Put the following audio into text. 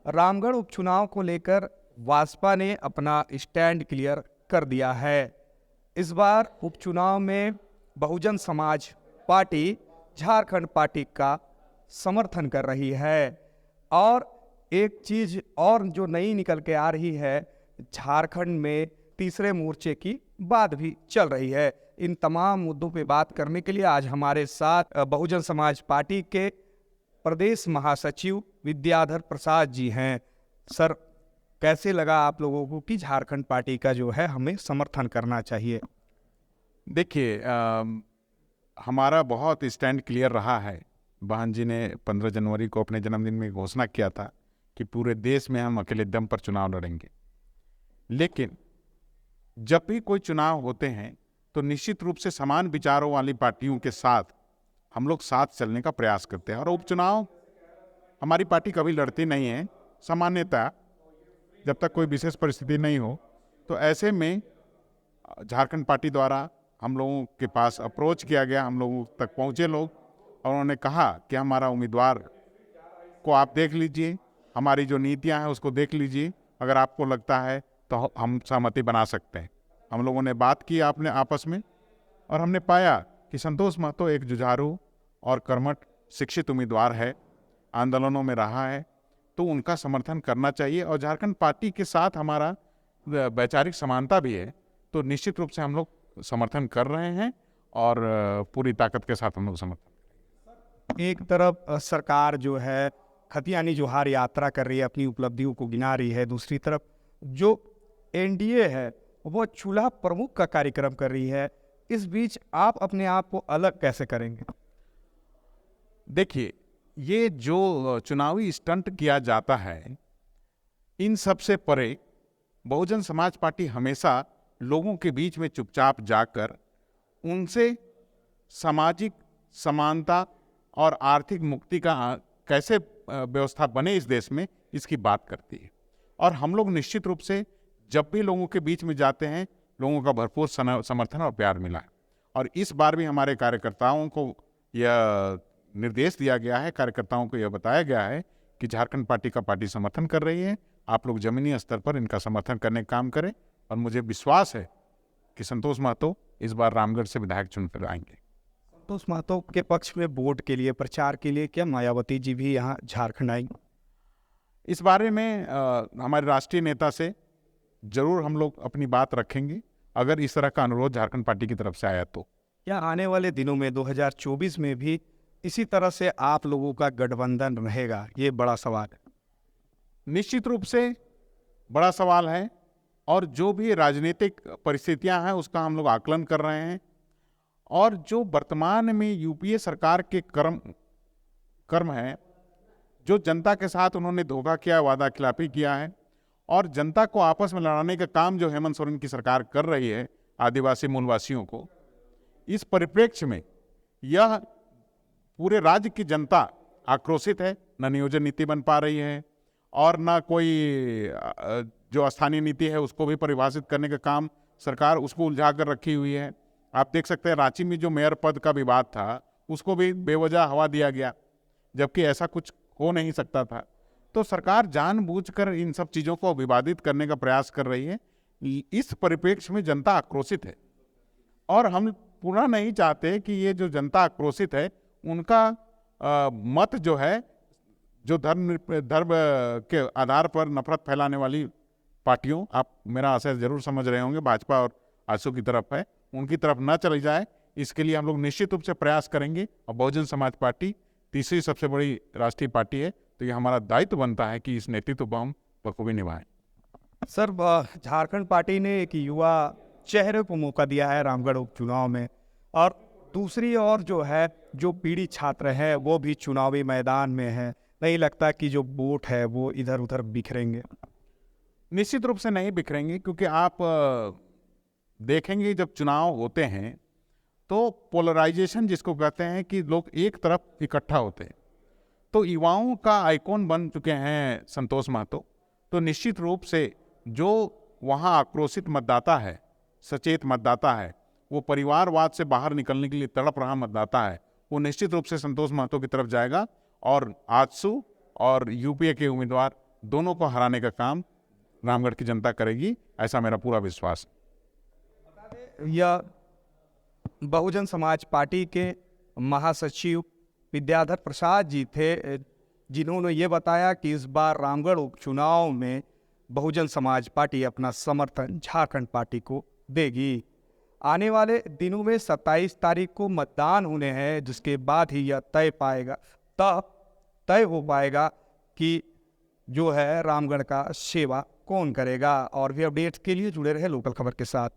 रामगढ़ उपचुनाव को लेकर भाजपा ने अपना स्टैंड क्लियर कर दिया है। इस बार उपचुनाव में बहुजन समाज पार्टी झारखंड पार्टी का समर्थन कर रही है। और एक चीज और जो नई निकल के आ रही है, झारखंड में तीसरे मोर्चे की बात भी चल रही है। इन तमाम मुद्दों पे बात करने के लिए आज हमारे साथ बहुजन समाज पार्टी के प्रदेश महासचिव विद्याधर प्रसाद जी हैं। सर, कैसे लगा आप लोगों को कि झारखंड पार्टी का जो है हमें समर्थन करना चाहिए? देखिए, हमारा बहुत स्टैंड क्लियर रहा है। बहन जी ने 15 जनवरी को अपने जन्मदिन में घोषणा किया था कि पूरे देश में हम अकेले दम पर चुनाव लड़ेंगे। लेकिन जब भी कोई चुनाव होते हैं तो निश्चित रूप से समान विचारों वाली पार्टियों के साथ हम लोग साथ चलने का प्रयास करते हैं। और उपचुनाव हमारी पार्टी कभी लड़ती नहीं है। सामान्यतः जब तक कोई विशेष परिस्थिति नहीं हो तो ऐसे में झारखंड पार्टी द्वारा हम लोगों के पास अप्रोच किया गया, हम लोगों तक पहुँचे लोग और उन्होंने कहा कि हमारा उम्मीदवार को आप देख लीजिए, हमारी जो नीतियां हैं उसको देख लीजिए, अगर आपको लगता है तो हम सहमति बना सकते हैं। हम लोगों ने बात की आपने आपस में और हमने पाया कि संतोष महतो एक जुझारू और कर्मठ शिक्षित उम्मीदवार है, आंदोलनों में रहा है, तो उनका समर्थन करना चाहिए। और झारखंड पार्टी के साथ हमारा वैचारिक समानता भी है, तो निश्चित रूप से हम लोग समर्थन कर रहे हैं और पूरी ताकत के साथ हम लोग समर्थन। एक तरफ सरकार जो है खतियानी जोहार यात्रा कर रही है, अपनी उपलब्धियों को गिना रही है। दूसरी तरफ जो एनडीए है वो चूल्हा प्रमुख का कार्यक्रम कर रही है। इस बीच आप अपने आप को अलग कैसे करेंगे? देखिए, ये जो चुनावी स्टंट किया जाता है, इन सब से परे बहुजन समाज पार्टी हमेशा लोगों के बीच में चुपचाप जाकर उनसे सामाजिक समानता और आर्थिक मुक्ति का कैसे व्यवस्था बने इस देश में, इसकी बात करती है। और हम लोग निश्चित रूप से जब भी लोगों के बीच में जाते हैं, लोगों का भरपूर समर्थन और प्यार मिला है। और इस बार भी हमारे कार्यकर्ताओं को यह निर्देश दिया गया है, कार्यकर्ताओं को यह बताया गया है कि झारखंड पार्टी का पार्टी समर्थन कर रही है, आप लोग जमीनी स्तर पर इनका समर्थन करने का काम करें। और मुझे विश्वास है कि संतोष महतो इस बार रामगढ़ से विधायक चुनकर आएंगे। संतोष महतो के पक्ष में वोट के लिए, प्रचार के लिए क्या मायावती जी भी यहाँ झारखंड आएंगे? इस बारे में हमारे राष्ट्रीय नेता से जरूर हम लोग अपनी बात रखेंगे, अगर इस तरह का अनुरोध झारखंड पार्टी की तरफ से आया तो। क्या आने वाले दिनों में 2024 में भी इसी तरह से आप लोगों का गठबंधन रहेगा? ये बड़ा सवाल है। निश्चित रूप से बड़ा सवाल है और जो भी राजनीतिक परिस्थितियां हैं उसका हम लोग आकलन कर रहे हैं। और जो वर्तमान में यूपीए सरकार के कर्म है, जो जनता के साथ उन्होंने धोखा किया, वादा खिलाफी किया है और जनता को आपस में लड़ाने का काम जो हेमंत सोरेन की सरकार कर रही है आदिवासी मूलवासियों को, इस परिप्रेक्ष्य में यह पूरे राज्य की जनता आक्रोशित है। न नियोजन नीति बन पा रही है और न कोई जो स्थानीय नीति है उसको भी परिभाषित करने का काम सरकार उसको उलझा कर रखी हुई है। आप देख सकते हैं रांची में जो मेयर पद का विवाद था उसको भी बेवजह हवा दिया गया, जबकि ऐसा कुछ हो नहीं सकता था। तो सरकार जानबूझकर इन सब चीज़ों को विवादित करने का प्रयास कर रही है। इस परिप्रेक्ष्य में जनता आक्रोशित है और हम पूरा नहीं चाहते कि ये जो जनता आक्रोशित है उनका मत जो है, जो धर्म के आधार पर नफरत फैलाने वाली पार्टियों, आप मेरा आशय जरूर समझ रहे होंगे, भाजपा और आजसू की तरफ है, उनकी तरफ न चली जाए, इसके लिए हम लोग निश्चित रूप से प्रयास करेंगे। और बहुजन समाज पार्टी तीसरी सबसे बड़ी राष्ट्रीय पार्टी है, तो ये हमारा दायित्व बनता है कि इस नेतृत्व को हम बखूबी निभाएं। सर, झारखंड पार्टी ने एक युवा चेहरे को मौका दिया है रामगढ़ उपचुनाव में, और दूसरी ओर जो है जो पीढ़ी छात्र है वो भी चुनावी मैदान में है। नहीं लगता कि जो वोट है वो इधर उधर बिखरेंगे? निश्चित रूप से नहीं बिखरेंगे, क्योंकि आप देखेंगे जब चुनाव होते हैं तो पोलराइजेशन जिसको कहते हैं कि लोग एक तरफ इकट्ठा होते हैं, तो युवाओं का आइकॉन बन चुके हैं संतोष महतो। तो निश्चित रूप से जो वहाँ आक्रोशित मतदाता है, सचेत मतदाता है, वो परिवारवाद से बाहर निकलने के लिए तड़प रहा मतदाता है, वो निश्चित रूप से संतोष महतो की तरफ जाएगा और आजसू और यूपीए के उम्मीदवार दोनों को हराने का काम रामगढ़ की जनता करेगी, ऐसा मेरा पूरा विश्वास है। यह बहुजन समाज पार्टी के महासचिव विद्याधर प्रसाद जी थे, जिन्होंने ये बताया कि इस बार रामगढ़ उपचुनाव में बहुजन समाज पार्टी अपना समर्थन झारखंड पार्टी को देगी। आने वाले दिनों में 27 तारीख को मतदान होने हैं, जिसके बाद ही यह तय हो पाएगा कि जो है रामगढ़ का सेवा कौन करेगा। और भी अपडेट्स के लिए जुड़े रहे लोकल खबर के साथ।